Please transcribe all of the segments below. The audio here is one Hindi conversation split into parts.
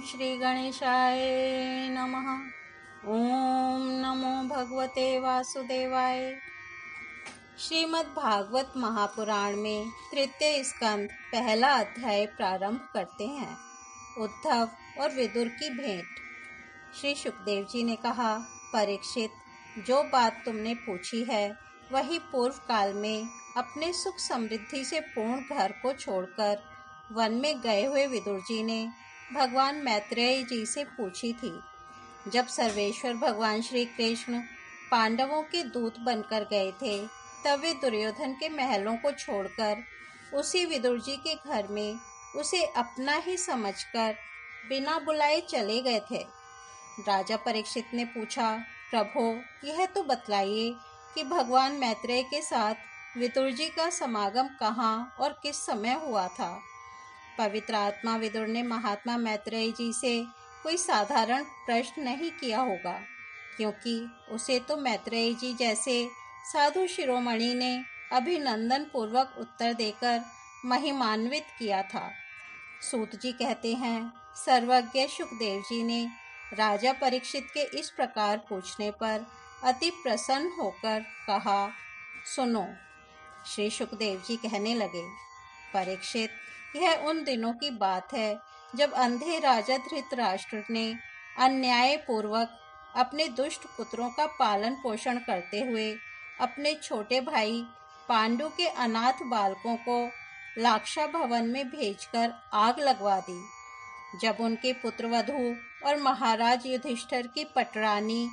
श्री गणेशाय नमः। ओम नमो भगवते वासुदेवाय। श्रीमद् भागवत महापुराण में तृतीय स्कंद पहला अध्याय प्रारंभ करते हैं। उद्धव और विदुर की भेंट। श्री सुखदेव जी ने कहा, परीक्षित, जो बात तुमने पूछी है वही पूर्व काल में अपने सुख समृद्धि से पूर्ण घर को छोड़कर वन में गए हुए विदुर जी ने भगवान मैत्रेय जी से पूछी थी। जब सर्वेश्वर भगवान श्री कृष्ण पांडवों के दूत बनकर गए थे, तब वे दुर्योधन के महलों को छोड़कर उसी विदुर जी के घर में उसे अपना ही समझकर बिना बुलाए चले गए थे। राजा परीक्षित ने पूछा, प्रभो, यह तो बतलाइए कि भगवान मैत्रेय के साथ विदुर जी का समागम कहाँ और किस समय हुआ था। पवित्र आत्मा विदुर ने महात्मा मैत्रेय जी से कोई साधारण प्रश्न नहीं किया होगा, क्योंकि उसे तो मैत्रेय जी जैसे साधु शिरोमणि ने अभिनंदन पूर्वक उत्तर देकर महिमान्वित किया था। सूत जी कहते हैं, सर्वज्ञ सुखदेव जी ने राजा परीक्षित के इस प्रकार पूछने पर अति प्रसन्न होकर कहा, सुनो। श्री सुखदेव जी कहने लगे, परीक्षित, यह उन दिनों की बात है जब अंधे राजा धृतराष्ट्र ने अन्यायपूर्वक अपने दुष्ट पुत्रों का पालन पोषण करते हुए अपने छोटे भाई पांडु के अनाथ बालकों को लाक्षा भवन में भेजकर आग लगवा दी। जब उनके पुत्रवधू और महाराज युधिष्ठिर की पटरानी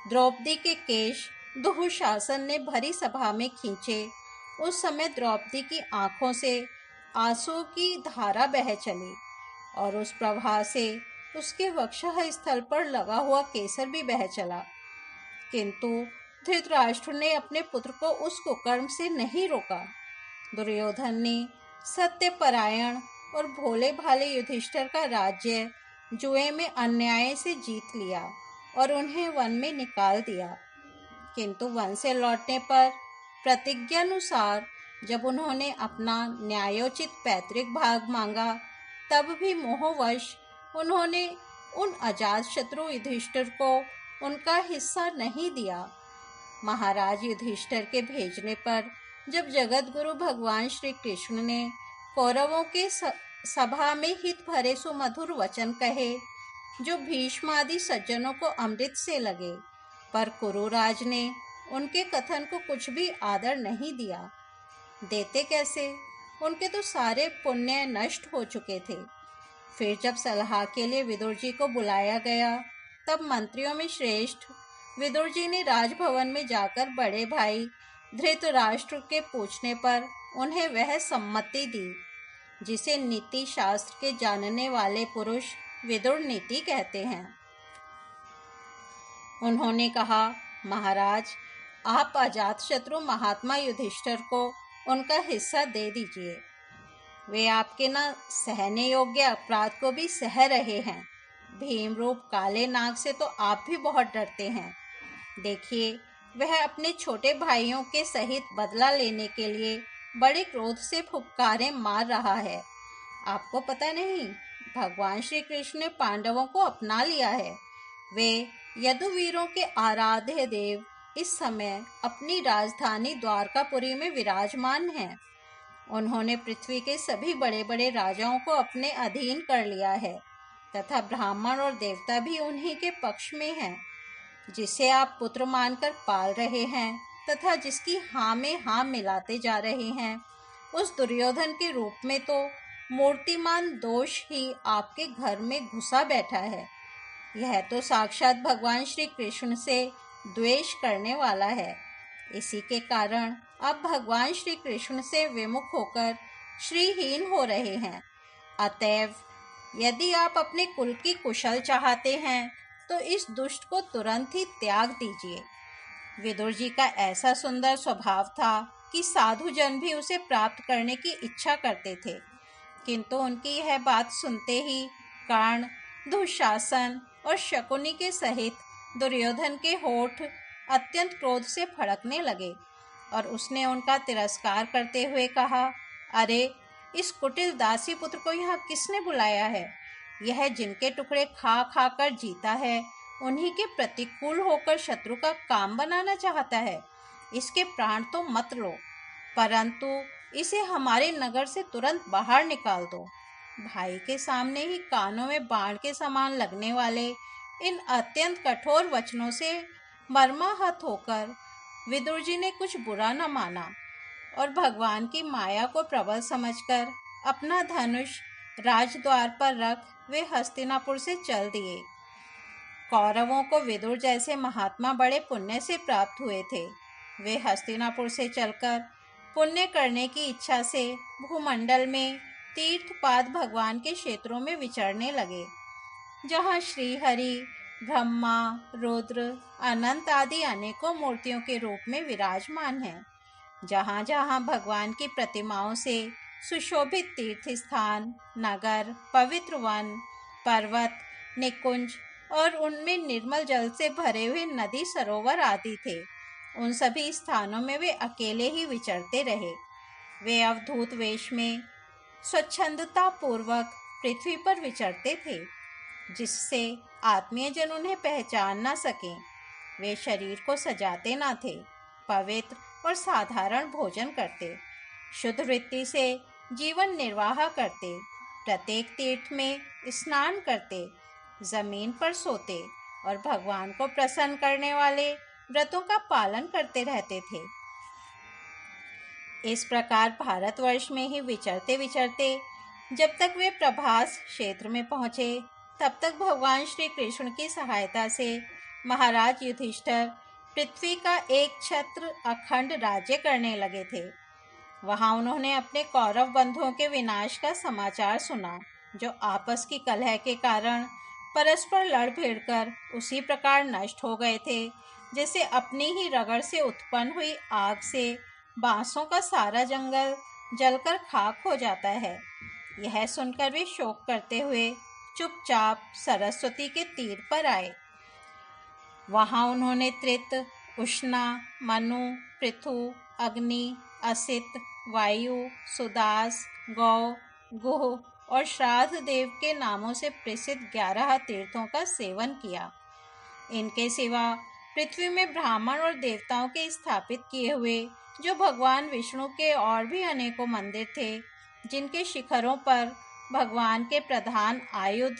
द्रौपदी के केश दुःशासन ने भरी सभा में खींचे, उस समय द्रौपदी की आंखों से आंसू की धारा बह चली और उस प्रवाह से उसके वक्षः स्थल पर लगा हुआ केसर भी बह चला। किंतु धृतराष्ट्र ने अपने पुत्र को उस कुकर्म से नहीं रोका। दुर्योधन ने सत्यपरायण और भोले भाले युधिष्ठिर का राज्य जुए में अन्याय से जीत लिया और उन्हें वन में निकाल दिया। किंतु वन से लौटने पर प्रतिज्ञानुसार जब उन्होंने अपना न्यायोचित पैतृक भाग मांगा, तब भी मोहवश उन्होंने उन अजातशत्रु युधिष्ठिर को उनका हिस्सा नहीं दिया। महाराज युधिष्ठिर के भेजने पर जब जगतगुरु भगवान श्री कृष्ण ने कौरवों के सभा में हित भरे सुमधुर वचन कहे, जो भीष्मादि सज्जनों को अमृत से लगे, पर कुरुराज ने उनके कथन को कुछ भी आदर नहीं दिया। देते कैसे? उनके तो सारे पुण्य नष्ट हो चुके थे। फिर जब सलाह के लिए विदुर जी को बुलाया गया, तब मंत्रियों में श्रेष्ठ विदुर जी ने राजभवन में जाकर बड़े भाई धृतराष्ट्र के पूछने पर उन्हें वह सम्मति दी, जिसे नीति शास्त्र के जानने वाले पुरुष विदुर नीति कहते हैं। उन्होंने कहा, महाराज, आप अजातशत्रु महात्मा युधिष्ठिर को उनका हिस्सा दे दीजिए। वे आपके न सहने योग्य अपराध को भी सह रहे हैं। भीम रूप काले नाग से तो आप भी बहुत डरते हैं। देखिए, वह अपने छोटे भाइयों के सहित बदला लेने के लिए बड़े क्रोध से फुफकारें मार रहा है। आपको पता नहीं, भगवान श्री कृष्ण ने पांडवों को अपना लिया है। वे यदुवीरों के आराध्य देव इस समय अपनी राजधानी द्वारकापुरी में विराजमान हैं। उन्होंने पृथ्वी के सभी बड़े बड़े राजाओं को अपने अधीन कर लिया है तथा ब्राह्मण और देवता भी उन्हीं के पक्ष में हैं। जिसे आप पुत्र मानकर पाल रहे हैं तथा जिसकी हाँ में हाँ मिलाते जा रहे हैं, उस दुर्योधन के रूप में तो मूर्तिमान दोष ही आपके घर में घुसा बैठा है। यह तो साक्षात भगवान श्री कृष्ण से द्वेष करने वाला है। इसी के कारण आप भगवान श्री कृष्ण से विमुख होकर श्रीहीन हो रहे हैं। अतएव यदि आप अपने कुल की कुशल चाहते हैं, तो इस दुष्ट को तुरंत ही त्याग दीजिए। विदुर जी का ऐसा सुंदर स्वभाव था कि साधु जन भी उसे प्राप्त करने की इच्छा करते थे। किंतु उनकी यह बात सुनते ही कर्ण, दुःशासन और शकुनी के सहित दुर्योधन के होठ अत्यंत क्रोध से फड़कने लगे और उसने उनका तिरस्कार करते हुए कहा, अरे, इस कुटिल दासी पुत्र को यहाँ किसने बुलाया है? यह जिनके टुकड़े खा खा कर जीता है, उन्हीं के प्रतिकूल होकर शत्रु का काम बनाना चाहता है। इसके प्राण तो मत लो, परंतु इसे हमारे नगर से तुरंत बाहर निकाल दो। भाई के सामने ही कानों में बाण के समान लगने वाले इन अत्यंत कठोर वचनों से मर्माहत होकर विदुर जी ने कुछ बुरा न माना और भगवान की माया को प्रबल समझकर अपना धनुष राजद्वार पर रख वे हस्तिनापुर से चल दिए। कौरवों को विदुर जैसे महात्मा बड़े पुण्य से प्राप्त हुए थे। वे हस्तिनापुर से चलकर पुण्य करने की इच्छा से भूमंडल में तीर्थपाद भगवान के क्षेत्रों में विचरने लगे, जहाँ श्रीहरि, ब्रह्मा, रुद्र, अनंत आदि अनेकों मूर्तियों के रूप में विराजमान हैं। जहाँ जहाँ भगवान की प्रतिमाओं से सुशोभित तीर्थ स्थान, नगर, पवित्र वन, पर्वत, निकुंज और उनमें निर्मल जल से भरे हुए नदी सरोवर आदि थे, उन सभी स्थानों में वे अकेले ही विचरते रहे। वे अवधूत वेश में स्वच्छंदता पूर्वक पृथ्वी पर विचरते थे, जिससे आत्मीय जन उन्हें पहचान न सकें। वे शरीर को सजाते न थे, पवित्र और साधारण भोजन करते, शुद्ध वृत्ति से जीवन निर्वाह करते, प्रत्येक तीर्थ में स्नान करते, जमीन पर सोते और भगवान को प्रसन्न करने वाले व्रतों का पालन करते रहते थे। इस प्रकार भारतवर्ष में ही विचरते विचरते जब तक वे प्रभास क्षेत्र में पहुँचे, तब तक भगवान श्री कृष्ण की सहायता से महाराज युधिष्ठिर पृथ्वी का एक छत्र अखंड राज्य करने लगे थे। वहाँ उन्होंने अपने कौरव बंधुओं के विनाश का समाचार सुना, जो आपस की कलह के कारण परस्पर लड़ भिड़कर उसी प्रकार नष्ट हो गए थे, जैसे अपनी ही रगड़ से उत्पन्न हुई आग से बांसों का सारा जंगल जलकर खाक हो जाता है। यह सुनकर वे शोक करते हुए चुपचाप सरस्वती के तीर पर आए। वहाँ उन्होंने त्रित, उष्णा, मनु, पृथु, अग्नि, असित, वायु, सुदास, गौ, गुह और श्राद्ध देव के नामों से प्रसिद्ध 11 तीर्थों का सेवन किया। इनके सिवा पृथ्वी में ब्राह्मण और देवताओं के स्थापित किए हुए जो भगवान विष्णु के और भी अनेकों मंदिर थे, जिनके शिखरों पर भगवान के प्रधान आयुध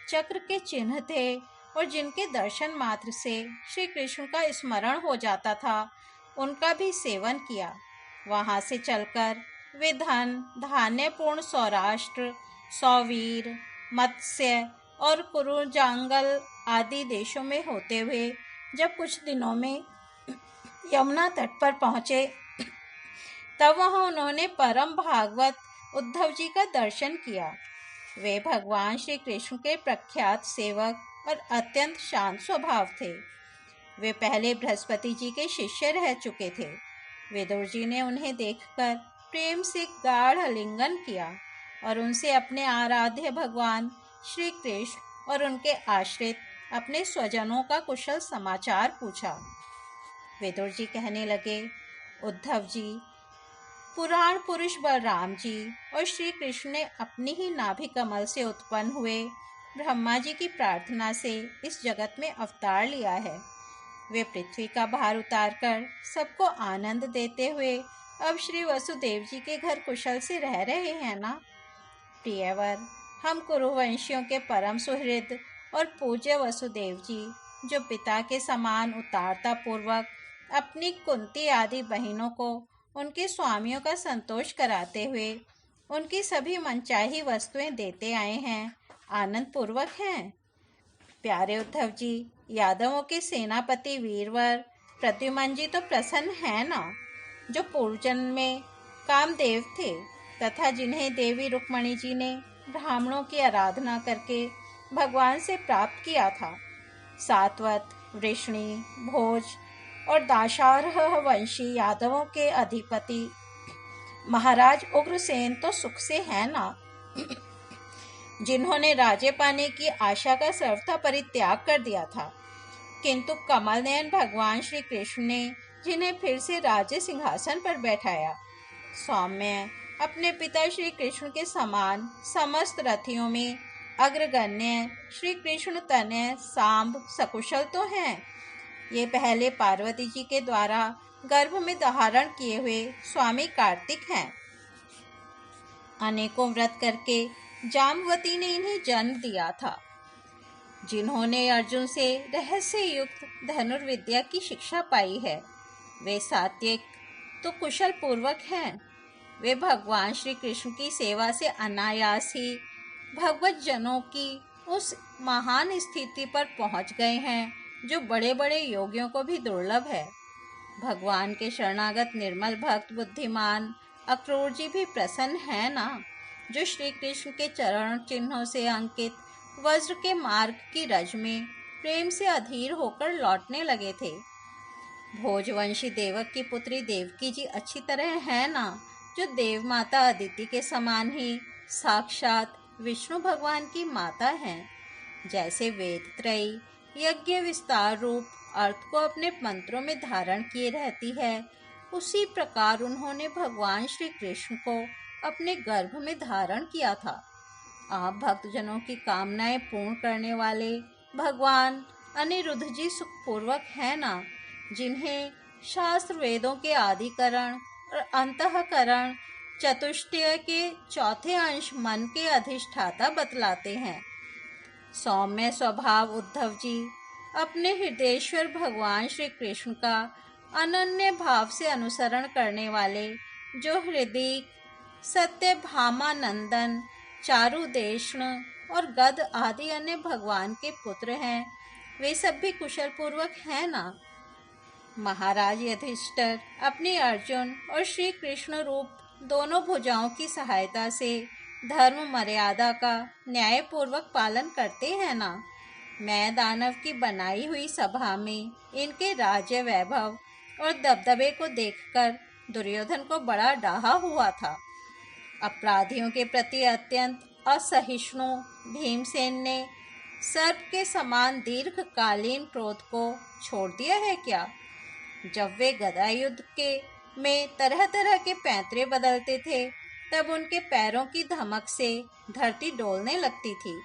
चक्र के चिन्ह थे और जिनके दर्शन मात्र से श्री कृष्ण का स्मरण हो जाता था, उनका भी सेवन किया। वहाँ से चलकर वे धन धान्यपूर्ण सौराष्ट्र, सौवीर, मत्स्य और कुरुजांगल आदि देशों में होते हुए जब कुछ दिनों में यमुना तट पर पहुँचे, तब वहाँ उन्होंने परम भागवत उद्धव जी का दर्शन किया। वे भगवान श्री कृष्ण के प्रख्यात सेवक और अत्यंत शांत स्वभाव थे। वे पहले बृहस्पति जी के शिष्य रह चुके थे। विदुर जी ने उन्हें देखकर प्रेम से गाढ़ आलिंगन किया और उनसे अपने आराध्य भगवान श्री कृष्ण और उनके आश्रित अपने स्वजनों का कुशल समाचार पूछा। विदुर जी कहने लगे, उद्धव जी, पुराण पुरुष बलराम जी और श्री कृष्ण ने अपनी ही नाभि कमल से उत्पन्न हुए ब्रह्मा जी की प्रार्थना से इस जगत में अवतार लिया है। वे पृथ्वी का भार उतारकर सबको आनंद देते हुए अब श्री वसुदेव जी के घर कुशल से रह रहे हैं ना। प्रियवर, हम कुरुवंशियों के परम सुहृद और पूज्य वसुदेव जी, जो पिता के समान उदारता पूर्वक अपनी कुंती आदि बहनों को उनके स्वामियों का संतोष कराते हुए उनकी सभी मनचाही वस्तुएं देते आए हैं, आनंद पूर्वक हैं। प्यारे उद्धव जी, यादवों के सेनापति वीरवर प्रद्युम्न जी तो प्रसन्न हैं ना, जो पूर्व जन्म में कामदेव थे तथा जिन्हें देवी रुक्मणी जी ने ब्राह्मणों की आराधना करके भगवान से प्राप्त किया था। सातवत, वृष्णि, भोज और दाशार्ह वंशी यादवों के अधिपति महाराज उग्रसेन तो सुख से हैं ना, जिन्होंने राज्य पाने की आशा का सर्वथा परित्याग कर दिया था। किंतु कमल नयन भगवान श्री कृष्ण ने जिन्हें फिर से राज्य सिंहासन पर बैठाया। सौम्य, अपने पिता श्री कृष्ण के समान समस्त रथियों में अग्रगण्य श्री कृष्ण तनय सांब सकुशल तो हैं। ये पहले पार्वती जी के द्वारा गर्भ में धारण किए हुए स्वामी कार्तिक हैं। अनेकों व्रत करके जाम्बवती ने इन्हें जन्म दिया था, जिन्होंने अर्जुन से रहस्य युक्त धनुर्विद्या की शिक्षा पाई है। वे सात्विक तो कुशल पूर्वक हैं। वे भगवान श्री कृष्ण की सेवा से अनायास ही भगवत जनों की उस महान स्थिति पर पहुंच गए हैं जो बड़े बड़े योगियों को भी दुर्लभ है। भगवान के शरणागत निर्मल भक्त बुद्धिमान अक्रूर जी भी प्रसन्न है ना, जो श्री कृष्ण के चरण चिन्हों से अंकित वज्र के मार्ग की रज में प्रेम से अधीर होकर लौटने लगे थे। भोजवंशी देवक की पुत्री देवकी जी अच्छी तरह है ना, जो देव माता अदिति के समान ही साक्षात विष्णु भगवान की माता हैं। जैसे वेद त्रयी यज्ञ विस्तार रूप अर्थ को अपने मंत्रों में धारण किए रहती है, उसी प्रकार उन्होंने भगवान श्री कृष्ण को अपने गर्भ में धारण किया था। आप भक्तजनों की कामनाएं पूर्ण करने वाले भगवान अनिरुद्ध जी सुखपूर्वक है ना, जिन्हें शास्त्र वेदों के आदिकरण और अंतःकरण चतुष्टय के चौथे अंश मन के अधिष्ठाता बतलाते हैं। सौम्य स्वभाव उद्धव जी अपने हृदयेश्वर भगवान श्री कृष्ण का अनन्य भाव से अनुसरण करने वाले, जो हृदय सत्यभामानंदन चारुदेष्ण और गद आदि अन्य भगवान के पुत्र हैं, वे सब भी कुशल पूर्वक हैं ना। महाराज युधिष्ठिर अपनी अर्जुन और श्री कृष्ण रूप दोनों भुजाओं की सहायता से धर्म मर्यादा का न्यायपूर्वक पालन करते हैं ना। मैं दानव की बनाई हुई सभा में इनके राज्य वैभव और दबदबे को देखकर दुर्योधन को बड़ा डाहा हुआ था। अपराधियों के प्रति अत्यंत असहिष्णु भीमसेन ने सर्प के समान दीर्घकालीन क्रोध को छोड़ दिया है क्या? जब वे गदा युद्ध के में तरह तरह के पैंतरे बदलते थे, तब उनके पैरों की धमक से धरती डोलने लगती थी।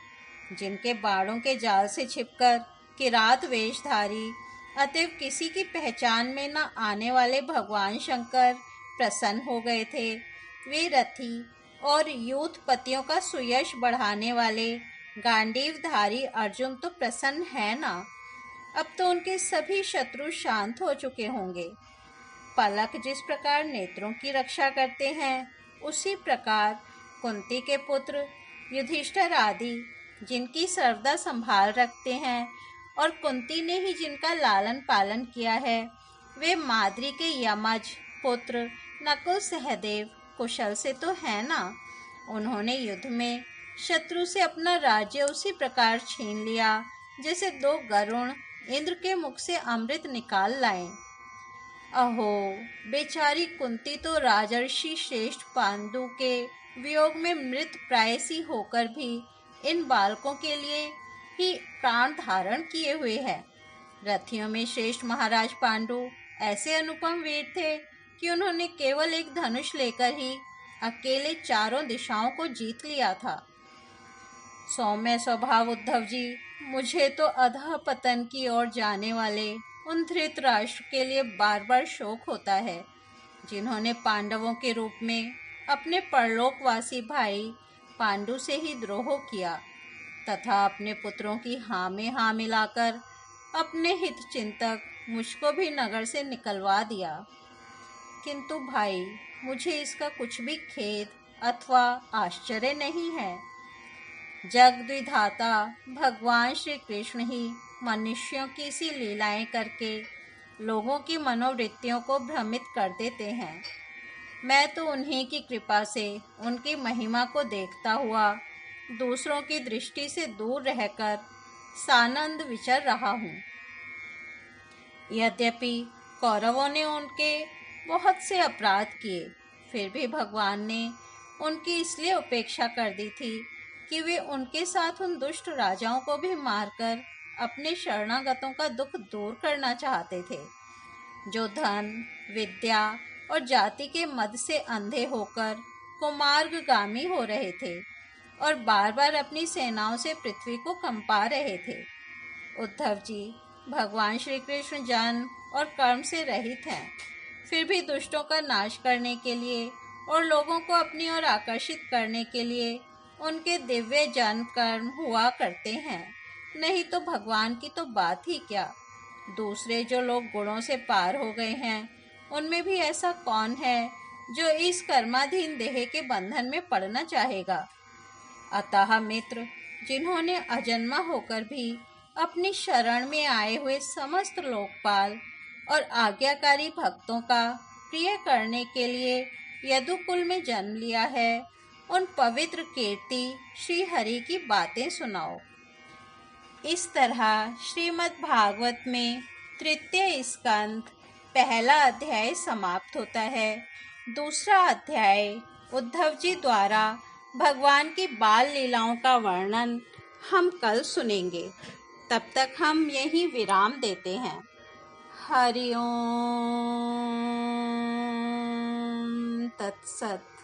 जिनके बाड़ों के जाल से छिपकर किरात वेशधारी अतएव किसी की पहचान में न आने वाले भगवान शंकर प्रसन्न हो गए थे, वे रथी और यूथपतियों का सुयश बढ़ाने वाले गांडीवधारी अर्जुन तो प्रसन्न है ना। अब तो उनके सभी शत्रु शांत हो चुके होंगे। पलक जिस प्रकार नेत्रों की रक्षा करते हैं, उसी प्रकार कुंती के पुत्र युधिष्ठिर आदि जिनकी सर्वदा संभाल रखते हैं और कुंती ने ही जिनका लालन पालन किया है, वे माद्री के यमज पुत्र नकुल सहदेव कुशल से तो है ना। उन्होंने युद्ध में शत्रु से अपना राज्य उसी प्रकार छीन लिया जैसे दो गरुण इंद्र के मुख से अमृत निकाल लाएं। अहो, बेचारी कुंती तो राजर्षि श्रेष्ठ पांडु के वियोग में मृत प्रायसी होकर भी इन बालकों के लिए ही प्राण धारण किए हुए है। रथियों में श्रेष्ठ महाराज पांडु ऐसे अनुपम वीर थे कि उन्होंने केवल एक धनुष लेकर ही अकेले चारों दिशाओं को जीत लिया था। सौम्य स्वभाव उद्धव जी, मुझे तो अधः पतन की ओर जाने वाले उन धृतराष्ट्र के लिए बार बार शोक होता है, जिन्होंने पांडवों के रूप में अपने परलोकवासी भाई पांडु से ही द्रोह किया तथा अपने पुत्रों की हाँ में हाँ मिलाकर अपने हित चिंतक मुझको भी नगर से निकलवा दिया। किंतु भाई, मुझे इसका कुछ भी खेद अथवा आश्चर्य नहीं है। जगद्विधाता भगवान श्री कृष्ण ही मनुष्यों की सी लीलाएं करके लोगों की मनोवृत्तियों को भ्रमित कर देते हैं। मैं तो उन्हीं की कृपा से उनकी महिमा को देखता हुआ दूसरों की दृष्टि से दूर रहकर सानंद विचर रहा हूँ। यद्यपि कौरवों ने उनके बहुत से अपराध किए, फिर भी भगवान ने उनकी इसलिए उपेक्षा कर दी थी कि वे उनके साथ उन दुष्ट राजाओं को भी मारकर अपने शरणागतों का दुख दूर करना चाहते थे, जो धन विद्या और जाति के मद से अंधे होकर कुमार्गगामी हो रहे थे। और बार बार अपनी सेनाओं से पृथ्वी को कंपा रहे थे। उद्धव जी, भगवान श्री कृष्ण जन्म और कर्म से रहित हैं, फिर भी दुष्टों का नाश करने के लिए और लोगों को अपनी ओर आकर्षित करने के लिए उनके दिव्य जन्म कर्म हुआ करते हैं। नहीं तो भगवान की तो बात ही क्या। दूसरे जो लोग गुणों से पार हो गए हैं, उनमें भी ऐसा कौन है जो इस कर्माधीन देह के बंधन में पड़ना चाहेगा। अतः मित्र, जिन्होंने अजन्मा होकर भी अपनी शरण में आए हुए समस्त लोकपाल और आज्ञाकारी भक्तों का प्रिय करने के लिए यदुकुल में जन्म लिया है, उन पवित्र कीर्ति श्री हरि की बातें सुनाओ। इस तरह श्रीमद् भागवत में तृतीय स्कंद पहला अध्याय समाप्त होता है। दूसरा अध्याय उद्धव जी द्वारा भगवान की बाल लीलाओं का वर्णन हम कल सुनेंगे। तब तक हम यहीं विराम देते हैं। हरि ओम तत्सत।